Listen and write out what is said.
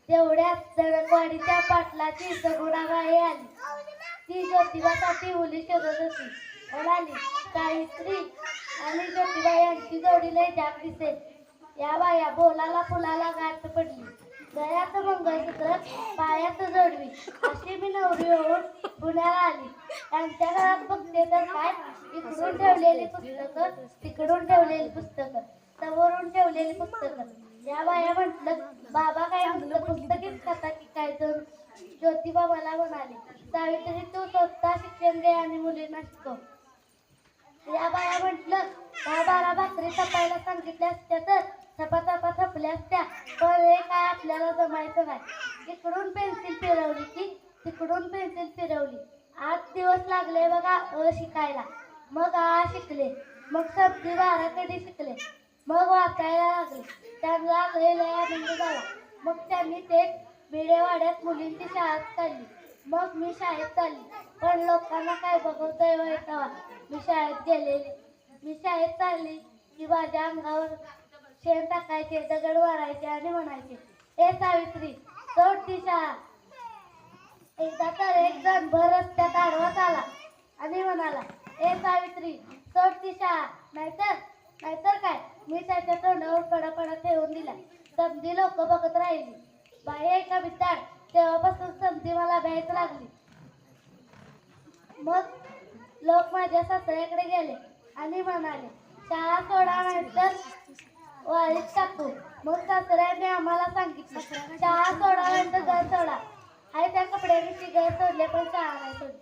तेवढ्यात जणकवाडीच्या पाटलाची सगुणाबाई आली. ती ज्योतिबासाठी मुली शोधत होती. म्हणाली, सावित्री आणि ज्योतिबा यांची जोडी लय जाग दिसे. या बाया बोलाला फुलाला गाठ पडली. गळ्यात मंगळसूत्र, पायात जोडवी, अशी मी नवरी होऊन पुण्याला आली. त्यांच्या घरात बघते तर काय, इकडून ठेवलेली पुस्तकं, तिकडून ठेवलेली पुस्तकं, समोरून ठेवलेली पुस्तकं. या बाया म्हटलं, बाबा काय नुसतं पुस्तकीच खाता की काय? तर ज्योतिबा मला म्हणाले, सावित्री तू स्वतः शिक्षण घे आणि मुलींना शिकव. या बाया म्हटलं, 10-12 भाकरी थापायला सांगितल्या असत्या तर थपाथपा थपल्या असत्या, पण हे काय आपल्याला जमायचं नाही. इकडून पेन्सिल फिरवली की तिकडून पेन्सिल फिरवली. 8 दिवस लागले बघा शिकायला. मग शिकले. मग सबजी 12 कधी शिकले. मग वाचायला लागले. त्यांना लय आनंद झाला. मग त्यांनी ते भिडेवाड्यात मुलींची शाळा काढली. मग मी शाळेत चालली. पण लोकांना काय बघवतंय वय तेव्हा मी शाळेत गेलेली. मी शाळेत चालली की माझ्या अंगावर शेण टाकायचे, दगड मारायचे आणि म्हणायचे, ए सावित्री सोड ती शाळा. एकदा तर एक जण भर रस्त्यात आडवाच आला आणि म्हणाला, ए सावित्री सोड ती शाळा, नाहीतर काय. मी त्याच्या तोंडावर पडापडा ठेवून दिला. समधी लोक बघत राहिली. बाई आहे का बिचार, तेव्हापासून समधी मला भ्यायच लागली. मग लोक माझ्या सासऱ्याकडे गेले आणि म्हणाले, शाळा सोडा नाहीतर वाळीत टाकू. मग सासऱ्याने आम्हाला सांगितलं, शाळा सोडा नाहीतर घर सोडा. हाय त्या कपड्याची घर सोडले पण शाळा नाही सोडली.